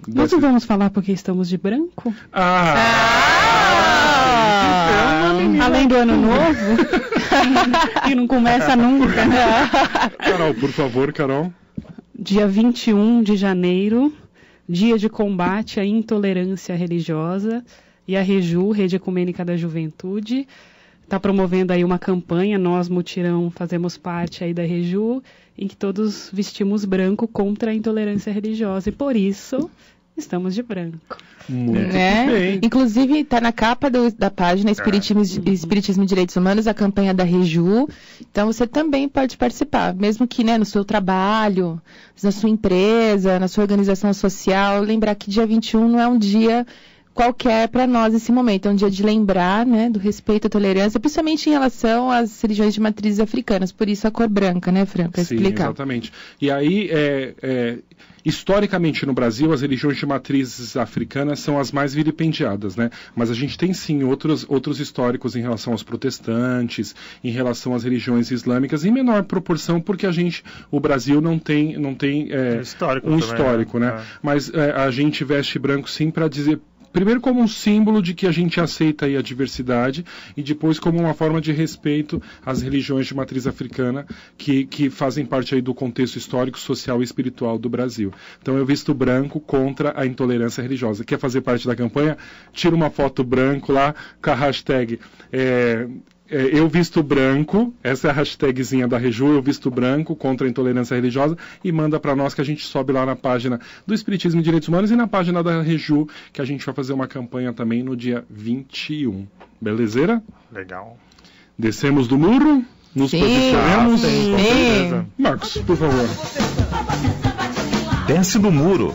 Nós não vamos falar porque estamos de branco? Além do ano novo, que não começa nunca. Carol, por favor, Carol. Dia 21 de janeiro, dia de combate à intolerância religiosa, e a REJU, Rede Ecumênica da Juventude, está promovendo aí uma campanha. Nós, Mutirão, fazemos parte aí da REJU, em que todos vestimos branco contra a intolerância religiosa, e por isso estamos de branco. Muito bem. Inclusive, está na capa da página Espiritismo e Direitos Humanos, a campanha da REJU. Então, você também pode participar, mesmo que, né, no seu trabalho, na sua empresa, na sua organização social. Lembrar que dia 21 não é um dia qualquer para nós nesse momento. É um dia de lembrar, né, do respeito à tolerância, principalmente em relação às religiões de matrizes africanas. Por isso a cor branca, né, Fran? Para explicar. Sim, exatamente. E aí, historicamente no Brasil, as religiões de matrizes africanas são as mais vilipendiadas, né? Mas a gente tem sim outros históricos em relação aos protestantes, em relação às religiões islâmicas, em menor proporção, porque o Brasil não tem um histórico, né? Mas a gente veste branco sim para dizer, primeiro como um símbolo de que a gente aceita aí a diversidade, e depois como uma forma de respeito às religiões de matriz africana que fazem parte aí do contexto histórico, social e espiritual do Brasil. Então eu visto branco contra a intolerância religiosa. Quer fazer parte da campanha? Tira uma foto branco lá com a hashtag eu visto branco, essa é a hashtagzinha da REJU, eu visto branco contra a intolerância religiosa, e manda para nós que a gente sobe lá na página do Espiritismo e Direitos Humanos e na página da REJU, que a gente vai fazer uma campanha também no dia 21. Belezeira? Legal. Descemos do muro? Nos posicionamos? Sim. Marcos, por favor. Desce do muro.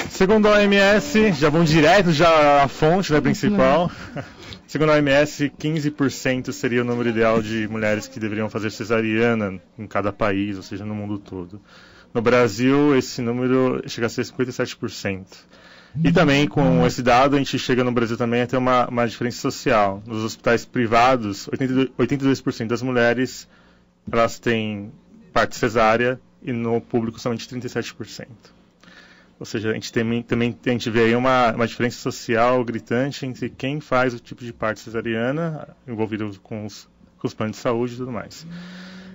Segundo a OMS, já vão direto à fonte, né, principal. Segundo a OMS, 15% seria o número ideal de mulheres que deveriam fazer cesariana em cada país, ou seja, no mundo todo. No Brasil, esse número chega a ser 57%. E também, com esse dado, a gente chega no Brasil também a ter uma diferença social. Nos hospitais privados, 82% das mulheres elas têm parte cesárea, e no público somente 37%. Ou seja, a gente vê aí uma diferença social gritante entre quem faz o tipo de parte cesariana, envolvido com os planos de saúde e tudo mais.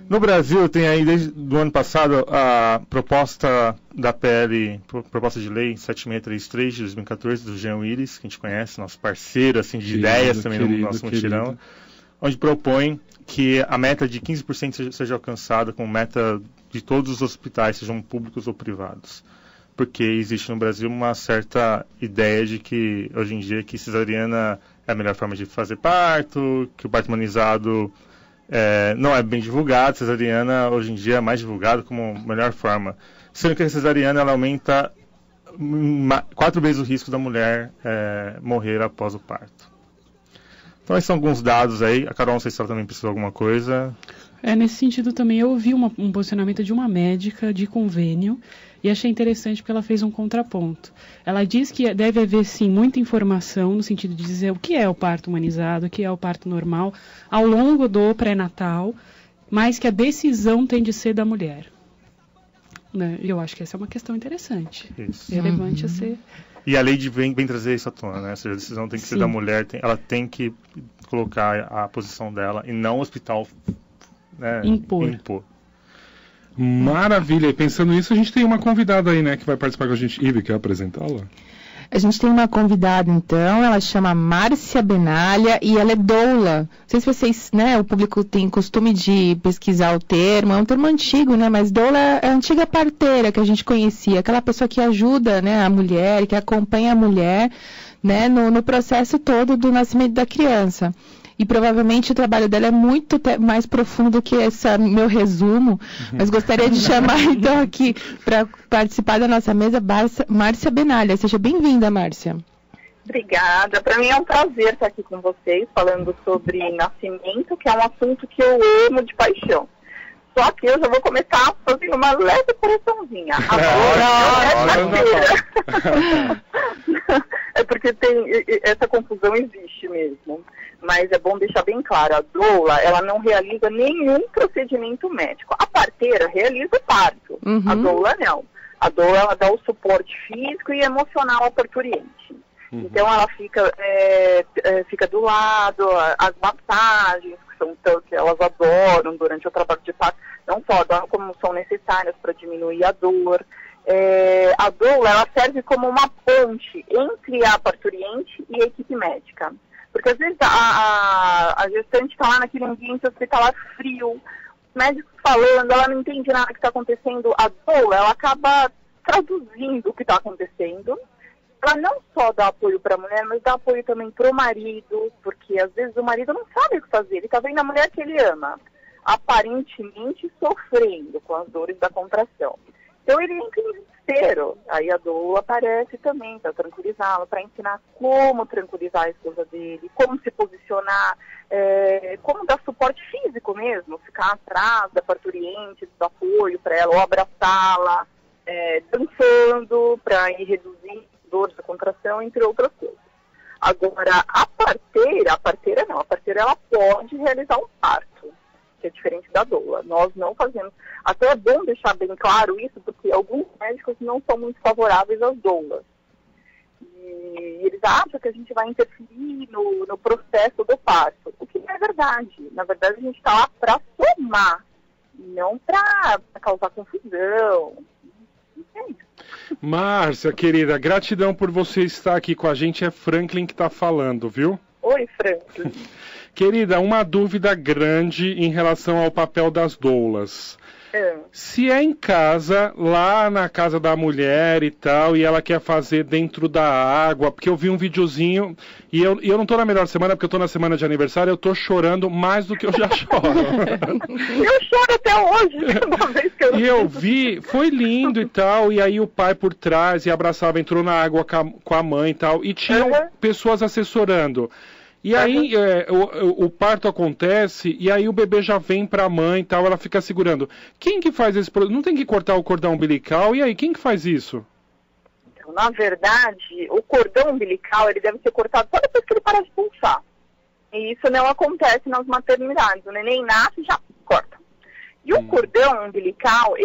No Brasil, tem aí, desde o ano passado, a proposta da PL, proposta de lei 7633 de 2014, do Jean Willis, que a gente conhece, nosso parceiro assim, de ideias também no nosso mutirão, onde propõe que a meta de 15% seja alcançada como meta de todos os hospitais, sejam públicos ou privados. Porque existe no Brasil uma certa ideia de que, hoje em dia, que cesariana é a melhor forma de fazer parto, que o parto humanizado não é bem divulgado, cesariana hoje em dia é mais divulgado como a melhor forma. Sendo que a cesariana ela aumenta 4 vezes o risco da mulher morrer após o parto. Então esses são alguns dados aí. A Carol, não sei se ela também precisou de alguma coisa. Nesse sentido também, eu ouvi um posicionamento de uma médica de convênio, e achei interessante porque ela fez um contraponto. Ela diz que deve haver, sim, muita informação no sentido de dizer o que é o parto humanizado, o que é o parto normal, ao longo do pré-natal, mas que a decisão tem de ser da mulher. Né? Eu acho que essa é uma questão interessante. Isso. Relevante a ser... E a lei vem trazer isso à tona, né? Ou seja, a decisão tem que ser da mulher, ela tem que colocar a posição dela, e não o hospital impor. Maravilha, e pensando nisso, a gente tem uma convidada aí, né, que vai participar com a gente. Ive, quer apresentá-la? A gente tem uma convidada, então, ela chama Márcia Benalha e ela é doula. Não sei se vocês, né, o público tem costume de pesquisar o termo, é um termo antigo, né, mas doula é a antiga parteira que a gente conhecia, aquela pessoa que ajuda, né, a mulher, que acompanha a mulher, né, no processo todo do nascimento da criança. E provavelmente o trabalho dela é muito mais profundo do que esse meu resumo, mas gostaria de chamar então aqui para participar da nossa mesa Márcia Benalha. Seja bem-vinda, Márcia. Obrigada. Para mim é um prazer estar aqui com vocês, falando sobre nascimento, que é um assunto que eu amo de paixão. Só que eu já vou começar fazendo uma leve correçãozinha. É porque essa confusão existe mesmo. Mas é bom deixar bem claro, a doula, ela não realiza nenhum procedimento médico. A parteira realiza o parto, a doula não. A doula, ela dá o suporte físico e emocional ao parturiente. Então ela fica do lado, as massagens, que elas adoram durante o trabalho de parto, não só adoram como são necessárias para diminuir a dor. A doula, ela serve como uma ponte entre a parturiente e a equipe médica. Porque às vezes a gestante está lá naquele ambiente hospitalar frio, os médicos falando, ela não entende nada que está acontecendo. A doula, ela acaba traduzindo o que está acontecendo. Ela não só dá apoio para a mulher, mas dá apoio também para o marido, porque às vezes o marido não sabe o que fazer. Ele está vendo a mulher que ele ama, aparentemente sofrendo com as dores da contração. Então ele entra em desespero. Aí a doula aparece também para tranquilizá-lo, para ensinar como tranquilizar a esposa dele, como se posicionar, como dar suporte físico mesmo, ficar atrás da parturiente, do apoio para ela, ou abraçá-la, dançando para ir reduzindo dor da contração, entre outras coisas. Agora, a parteira ela pode realizar um parto, que é diferente da doula. Nós não fazemos. Até é bom deixar bem claro isso, porque alguns médicos não são muito favoráveis às doulas. E eles acham que a gente vai interferir no processo do parto, o que não é verdade. Na verdade, a gente está lá para somar, não para causar confusão. É isso. Márcia, querida, gratidão por você estar aqui com a gente. É Franklin que está falando, viu? Oi, Franklin. Querida, uma dúvida grande em relação ao papel das doulas. Se é em casa, lá na casa da mulher e tal, e ela quer fazer dentro da água, porque eu vi um videozinho, e eu não tô na melhor semana, porque eu tô na semana de aniversário, eu tô chorando mais do que eu já choro. Eu choro até hoje, uma vez que eu vi, foi lindo e tal, e aí o pai por trás, e abraçava, entrou na água com a mãe e tal, e tinham pessoas assessorando. E aí o parto acontece e aí o bebê já vem para a mãe e tal, ela fica segurando. Quem que faz esse processo? Não tem que cortar o cordão umbilical? E aí, quem que faz isso? Então, na verdade, o cordão umbilical ele deve ser cortado só depois que ele para de pulsar. E isso não acontece nas maternidades. O neném nasce e já corta. E o cordão umbilical,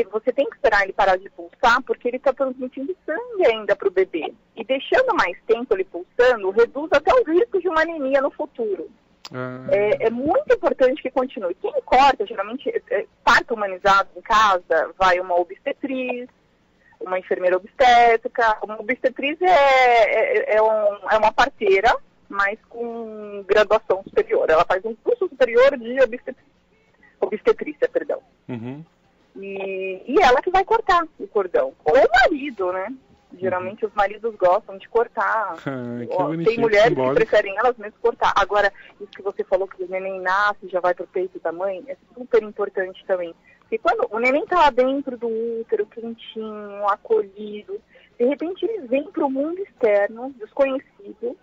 você tem que esperar ele parar de pulsar, porque ele está transmitindo sangue ainda para o bebê. E deixando mais tempo ele pulsando, reduz até o risco de uma anemia no futuro. É muito importante que continue. Quem corta, geralmente, parto humanizado em casa, vai uma obstetriz, uma enfermeira obstétrica. Uma obstetriz é uma parteira, mas com graduação superior. Ela faz um curso superior de obstetrícia, perdão. E ela que vai cortar o cordão. Ou o marido, né? Geralmente os maridos gostam de cortar. Tem mulheres que preferem elas mesmas cortar. Agora, isso que você falou que o neném nasce e já vai pro peito da mãe, é super importante também. Porque quando o neném tá lá dentro do útero, quentinho, acolhido, de repente ele vem pro mundo externo, desconhecido,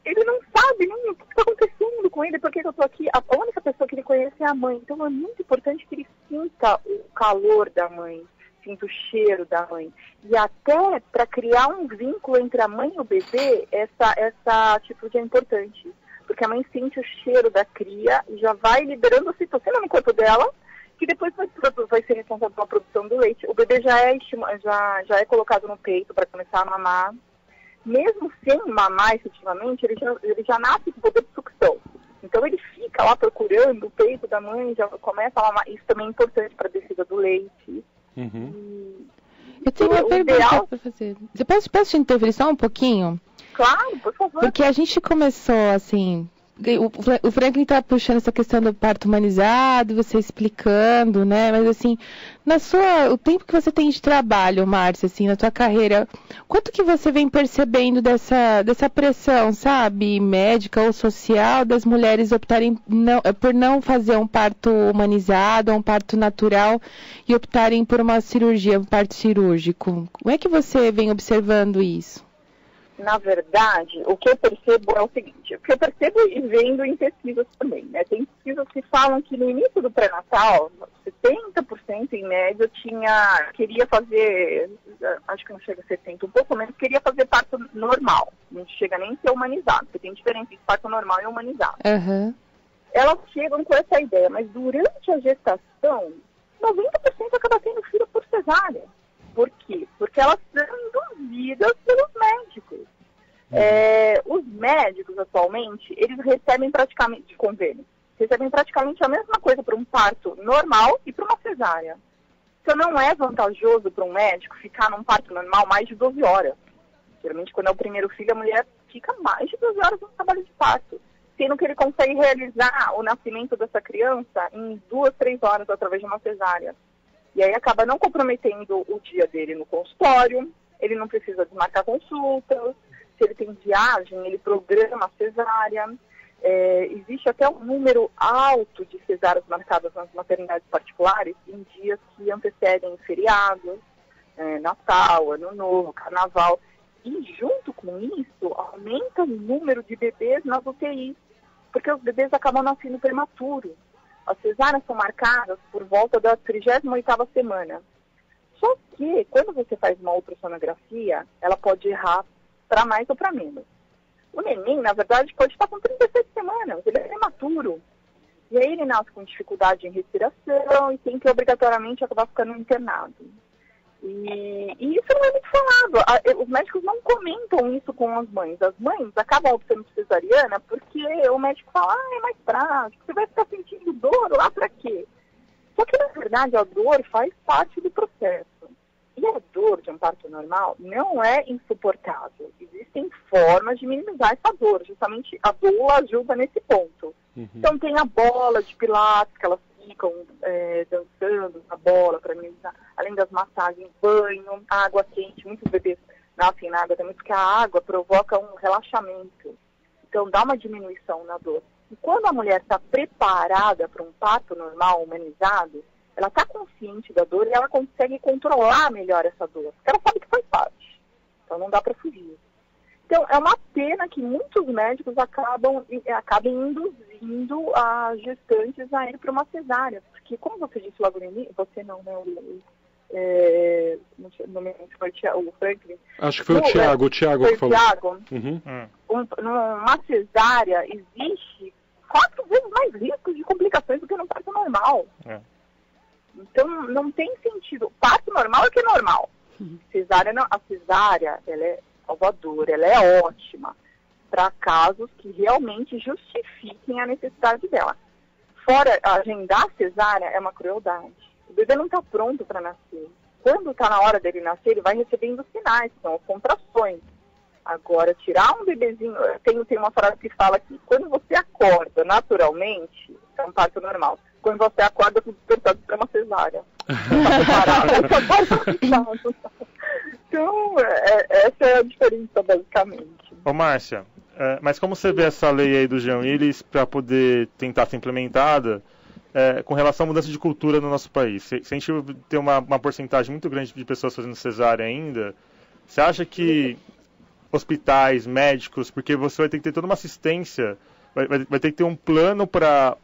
ele não sabe nem o que está acontecendo com ele, porque eu tô aqui, a única pessoa que ele conhece é a mãe. Então é muito importante que ele sinta o calor da mãe, sinta o cheiro da mãe. E até para criar um vínculo entre a mãe e o bebê, essa atitude é importante. Porque a mãe sente o cheiro da cria e já vai liberando a ocitocina no corpo dela, que depois vai ser responsável pela produção do leite. O bebê já é colocado no peito para começar a mamar. Mesmo sem mamar efetivamente, ele já nasce com poder de sucção. Então ele fica lá procurando o peito da mãe, já começa a mamar. Isso também é importante para a descida do leite. Eu tenho uma pergunta para fazer. Posso te interferir só um pouquinho? Claro, por favor. Porque a gente começou assim... O Franklin está puxando essa questão do parto humanizado, você explicando, né? Mas assim, o tempo que você tem de trabalho, Márcia, assim, na tua carreira, quanto que você vem percebendo dessa pressão, sabe, médica ou social, das mulheres optarem por não fazer um parto humanizado, um parto natural e optarem por uma cirurgia, um parto cirúrgico? Como é que você vem observando isso? Na verdade, o que eu percebo é o seguinte, o que eu percebo e vendo em pesquisas também, né? Tem pesquisas que falam que no início do pré-natal, 70% em média queria fazer acho que não chega a 70, um pouco menos, queria fazer parto normal. Não chega nem a ser humanizado, porque tem diferença entre parto normal e humanizado. Aham. Elas chegam com essa ideia, mas durante a gestação, 90% acaba tendo filho por cesárea. Por quê? Porque elas são induzidas pelos médicos. Os médicos, atualmente, eles recebem praticamente, de convênio, recebem praticamente a mesma coisa para um parto normal e para uma cesárea. Então não é vantajoso para um médico ficar num parto normal mais de 12 horas. Geralmente, quando é o primeiro filho, a mulher fica mais de 12 horas no trabalho de parto, sendo que ele consegue realizar o nascimento dessa criança em 2, 3 horas através de uma cesárea. E aí acaba não comprometendo o dia dele no consultório, ele não precisa desmarcar consultas, se ele tem viagem, ele programa a cesárea. Existe até um número alto de cesáreas marcadas nas maternidades particulares em dias que antecedem feriados, Natal, Ano Novo, Carnaval. E junto com isso, aumenta o número de bebês nas UTIs, porque os bebês acabam nascendo prematuros. As cesáreas são marcadas por volta da 38ª semana. Só que, quando você faz uma ultrassonografia, ela pode errar para mais ou para menos. O neném, na verdade, pode estar com 37 semanas, ele é prematuro. E aí ele nasce com dificuldade em respiração e tem que obrigatoriamente acabar ficando internado. E isso não é muito falado. Os médicos não comentam isso com as mães. As mães acabam optando por cesariana porque o médico fala, é mais prático, você vai ficar sentindo dor lá pra quê? Só que, na verdade, a dor faz parte do processo. E a dor de um parto normal não é insuportável. Existem formas de minimizar essa dor. Justamente a doula ajuda nesse ponto. Então tem a bola de pilates, que elas ficam dançando na bola para minimizar. Além das massagens, banho, água quente. Muitos bebês nascem na água também, porque a água provoca um relaxamento. Então dá uma diminuição na dor. E quando a mulher está preparada para um parto normal, humanizado, ela está consciente da dor e ela consegue controlar melhor essa dor. Porque ela sabe que faz parte. Então não dá para fugir. Então é uma pena que muitos médicos acabem induzindo as gestantes a ir para uma cesárea. Porque, como você disse logo no início, você não, né? Não me lembro se foi o Franklin. Acho que foi o Tiago que falou. Tiago. Numa cesárea existe 4 vezes mais risco de complicações do que no parto normal. Então não tem sentido. Parto normal é que é normal. Cesárea não. A cesárea, ela é salvadora, ela é ótima para casos que realmente justifiquem a necessidade dela. Fora, agendar a cesárea é uma crueldade. O bebê não está pronto para nascer. Quando está na hora dele nascer, ele vai recebendo sinais, que são as contrações. Agora, tirar um bebezinho... Tem uma frase que fala que quando você acorda naturalmente, é um parto normal. Quando você acorda, você despertado para uma cesárea. Então, essa é a diferença, basicamente. Ô, Márcia, mas como você vê essa lei aí do Jean Willis para poder tentar ser implementada com relação à mudança de cultura no nosso país? Se a gente tem uma porcentagem muito grande de pessoas fazendo cesárea ainda, você acha que hospitais, médicos, porque você vai ter que ter toda uma assistência, vai ter que ter um plano para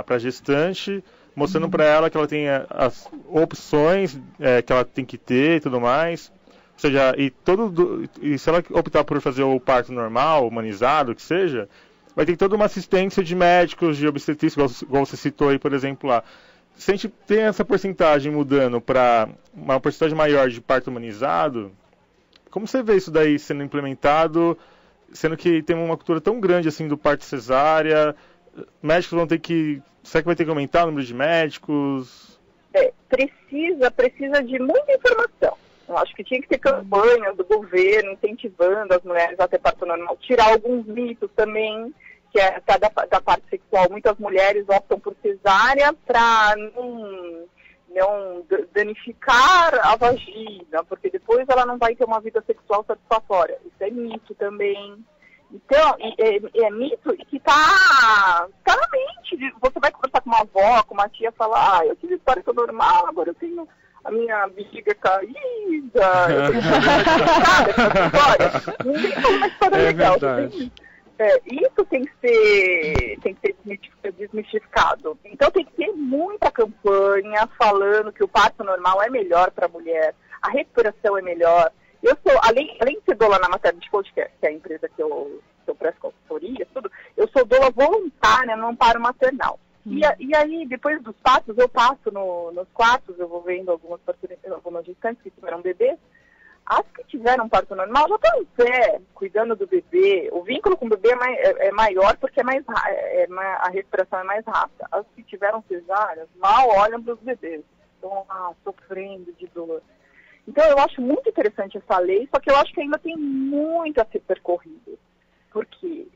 a gestante, mostrando para ela que ela tem as opções que ela tem que ter e tudo mais. Ou seja, e se ela optar por fazer o parto normal, humanizado, que seja, vai ter toda uma assistência de médicos, de obstetrícia, igual você citou aí, por exemplo, lá. Se a gente tem essa porcentagem mudando para uma porcentagem maior de parto humanizado, como você vê isso daí sendo implementado, sendo que tem uma cultura tão grande assim do parto cesárea? Médicos vão ter que... Será que vai ter que aumentar o número de médicos? Precisa de muita informação. Eu acho que tinha que ter campanhas do governo incentivando as mulheres a ter parto normal. Tirar alguns mitos também, que é da parte sexual. Muitas mulheres optam por cesárea para não danificar a vagina, porque depois ela não vai ter uma vida sexual satisfatória. Isso é mito também. Então, é mito que está na mente. Você vai conversar com uma avó, com uma tia, falar, eu tive parto normal, agora eu tenho a minha bexiga caída, eu tenho essa história. Ninguém fala uma história legal. Isso tem que ser desmistificado. Então tem que ter muita campanha falando que o parto normal é melhor para a mulher. a recuperação é melhor. Eu sou, além de ser doula na Maternity Coach, que é a empresa que eu presto consultoria, tudo, eu sou doula voluntária no amparo maternal. E aí, depois dos partos, eu passo nos quartos, eu vou vendo algumas gestantes que tiveram bebês. As que tiveram parto normal já estão em pé, cuidando do bebê. O vínculo com o bebê é maior porque a recuperação é mais rápida. As que tiveram cesáreas mal olham para os bebês. Estão sofrendo de dor. Então, eu acho muito interessante essa lei, só que eu acho que ainda tem muito a ser percorrido. Porque,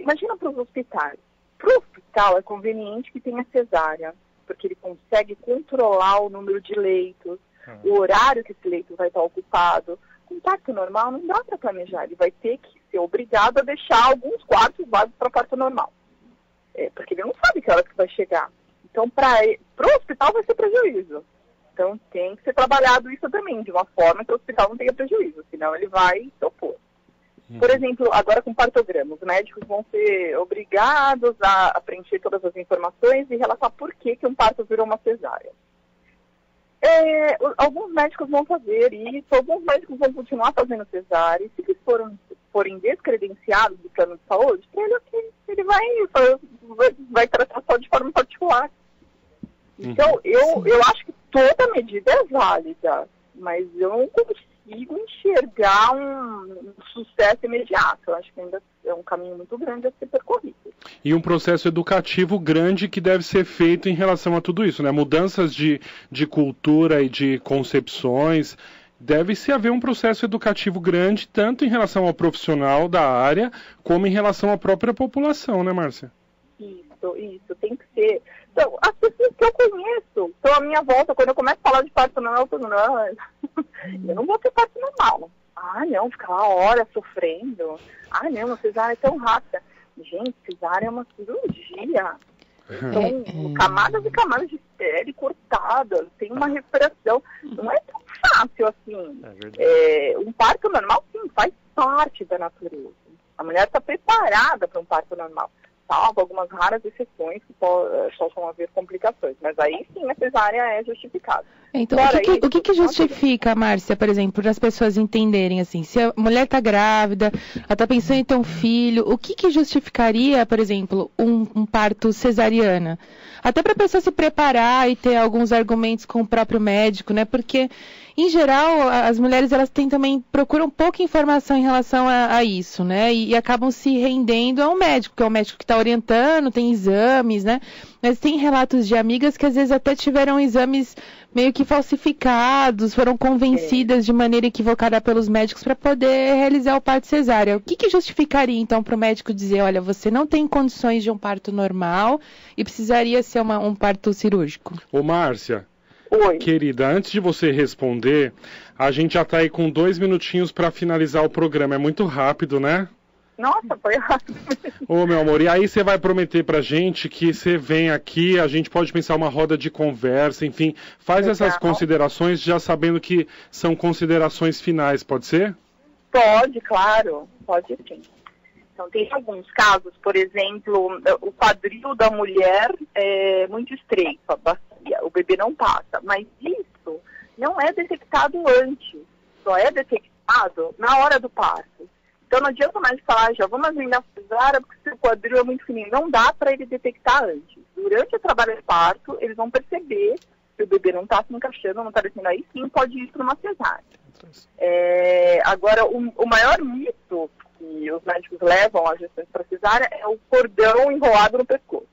imagina para os hospitais. Para o hospital é conveniente que tenha cesárea, porque ele consegue controlar o número de leitos, o horário que esse leito vai estar ocupado. Com parto normal não dá para planejar, ele vai ter que ser obrigado a deixar alguns quartos vagos para parto normal. Porque ele não sabe que hora que vai chegar. Então, para o hospital vai ser prejuízo. Então, tem que ser trabalhado isso também, de uma forma que o hospital não tenha prejuízo, senão ele vai se opor. Por exemplo, agora com partograma, os médicos vão ser obrigados a preencher todas as informações e relatar por que um parto virou uma cesárea. Alguns médicos vão fazer isso, alguns médicos vão continuar fazendo cesárea, e se eles forem descredenciados do plano de saúde, ele vai tratar só de forma particular. Então, eu acho que toda medida é válida, mas eu não consigo enxergar um sucesso imediato. Eu acho que ainda é um caminho muito grande a ser percorrido. E um processo educativo grande que deve ser feito em relação a tudo isso, né? Mudanças de cultura e de concepções. Deve-se haver um processo educativo grande, tanto em relação ao profissional da área, como em relação à própria população, né, Márcia? Isso, tem que ser. Então, as pessoas que eu conheço, estão à minha volta, quando eu começo a falar de parto normal, eu não vou ter parto normal. Não, ficar lá horas sofrendo. Não, cesárea é tão rápida. Gente, cesárea é uma cirurgia. São camadas e camadas de pele cortadas, tem uma recuperação. Não é tão fácil assim. Um parto normal, sim, faz parte da natureza. A mulher está preparada para um parto normal. Salvo algumas raras exceções que possam haver complicações. Mas aí sim a cesárea é justificada. Então, o que justifica, Márcia, por exemplo, para as pessoas entenderem, assim, se a mulher está grávida, ela está pensando em ter um filho, o que justificaria, por exemplo, um parto cesariana? Até para a pessoa se preparar e ter alguns argumentos com o próprio médico, né? Porque, em geral, as mulheres elas procuram pouca informação em relação a isso, né? E acabam se rendendo ao médico, que é o médico que está orientando, tem exames, né? Mas tem relatos de amigas que às vezes até tiveram exames meio que falsificados, foram convencidas de maneira equivocada pelos médicos para poder realizar o parto cesárea. O que justificaria, então, para o médico dizer, olha, você não tem condições de um parto normal e precisaria ser um parto cirúrgico? Ô, Márcia. Oi. Querida, antes de você responder, a gente já está aí com 2 minutinhos para finalizar o programa. É muito rápido, né? Nossa, foi rápido. Ô, meu amor, e aí você vai prometer pra gente que você vem aqui, a gente pode pensar uma roda de conversa, enfim, faz essas considerações já sabendo que são considerações finais, pode ser? Pode, claro, pode sim. Então, tem alguns casos, por exemplo, o quadril da mulher é muito estreito, a bacia, o bebê não passa, mas isso não é detectado antes, só é detectado na hora do parto. Então não adianta mais falar, já vamos agendar a cesárea porque seu quadril é muito fininho. Não dá para ele detectar antes. Durante o trabalho de parto, eles vão perceber que o bebê não está se encaixando, não está descendo, aí sim pode ir para uma cesárea. Agora, o maior mito que os médicos levam as gestantes para cesárea é o cordão enrolado no pescoço.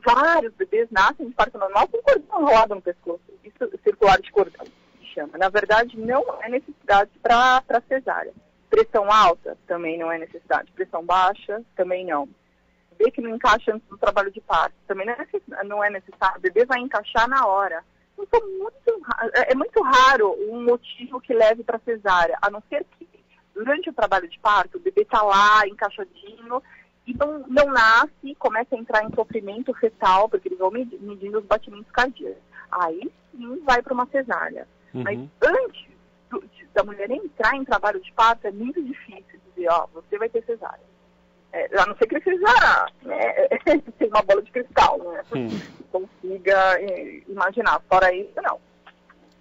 Vários bebês nascem de parto normal com cordão enrolado no pescoço. Isso circular de cordão. Na verdade, não é necessidade para cesárea. Pressão alta também não é necessidade. Pressão baixa também não. Bebê que não encaixa antes do trabalho de parto também não é necessário. O bebê vai encaixar na hora. Então, é muito raro um motivo que leve para cesárea, a não ser que durante o trabalho de parto o bebê está lá encaixadinho e não nasce, começa a entrar em sofrimento fetal, porque eles vão medindo os batimentos cardíacos. Aí sim vai para uma cesárea. Mas antes da mulher entrar em trabalho de parto, é muito difícil dizer, você vai ter cesárea. A não ser que ele seja, né, tem uma bola de cristal, né? Consiga imaginar. Fora isso, não.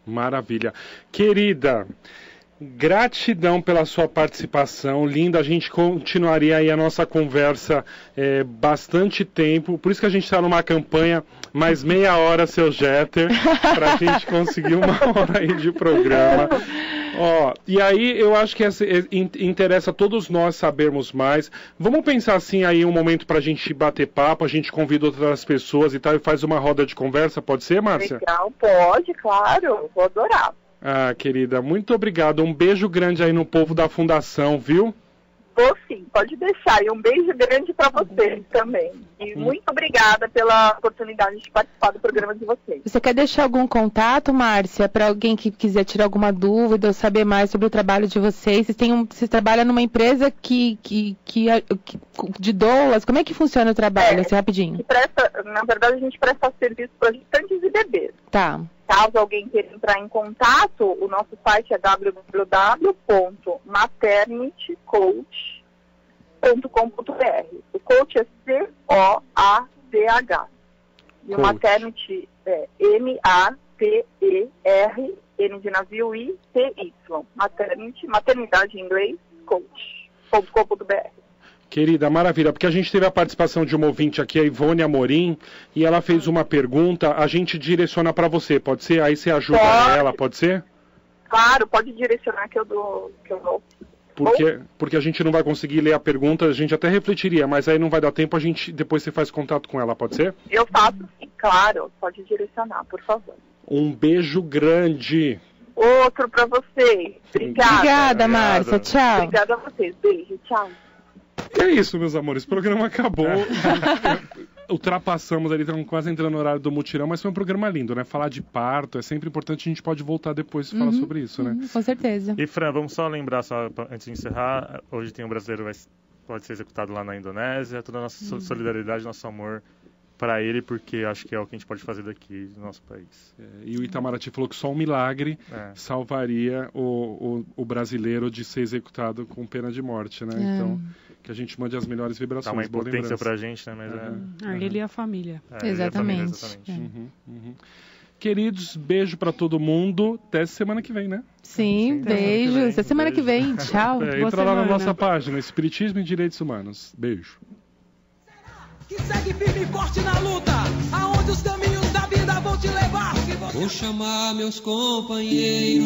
Maravilha. Querida, gratidão pela sua participação, linda, a gente continuaria aí a nossa conversa bastante tempo, por isso que a gente está numa campanha mais meia hora, seu Jeter, para a gente conseguir 1 hora aí de programa. E aí eu acho que interessa a todos nós sabermos mais. Vamos pensar assim aí um momento para a gente bater papo, a gente convida outras pessoas e tal, e faz uma roda de conversa, pode ser, Márcia? Legal, pode, claro, vou adorar. Ah, querida, muito obrigado. Um beijo grande aí no povo da Fundação, viu? Vou sim, pode deixar. E um beijo grande para vocês também. E muito obrigada pela oportunidade de participar do programa de vocês. Você quer deixar algum contato, Márcia, para alguém que quiser tirar alguma dúvida ou saber mais sobre o trabalho de vocês? Você trabalha numa empresa de doulas. Como é que funciona o trabalho, assim, rapidinho? Na verdade, a gente presta serviço para gestantes e bebês. Tá. Caso alguém queira entrar em contato, o nosso site é www.maternitycoach.com.br. O coach é C-O-A-C-H. E o maternity é M-A-T-E-R, N de navio I-T-Y. Maternidade em inglês, coach.com.br. Querida, maravilha, porque a gente teve a participação de uma ouvinte aqui, a Ivone Amorim, e ela fez uma pergunta, a gente direciona para você, pode ser? Aí você ajuda ela, pode ser? Claro, pode direcionar que eu dou. Porque a gente não vai conseguir ler a pergunta, a gente até refletiria, mas aí não vai dar tempo, depois você faz contato com ela, pode ser? Eu faço sim, claro, pode direcionar, por favor. Um beijo grande. Outro para vocês. Obrigada, Márcia, tchau. Obrigada a vocês, beijo, tchau. E é isso, meus amores, o programa acabou. Ultrapassamos ali, estamos quase entrando no horário do mutirão, mas foi um programa lindo, né? Falar de parto é sempre importante, a gente pode voltar depois e falar sobre isso, né? Com certeza. E Fran, vamos só lembrar, antes de encerrar, hoje tem um brasileiro que pode ser executado lá na Indonésia, toda a nossa solidariedade, nosso amor para ele, porque acho que é o que a gente pode fazer daqui do nosso país. E o Itamaraty falou que só um milagre salvaria o brasileiro de ser executado com pena de morte, né? Então, que a gente mande as melhores vibrações. Dá uma impotência pra gente, né? Mas ele e a família. Exatamente. Queridos, beijo pra todo mundo. Até semana que vem, né? Sim, beijos. Até semana que vem. Tchau. Entra lá na nossa página, Espiritismo e Direitos Humanos. Beijo. Que segue firme e forte na luta, aonde os caminhos da vida vão te levar. Vou chamar meus companheiros.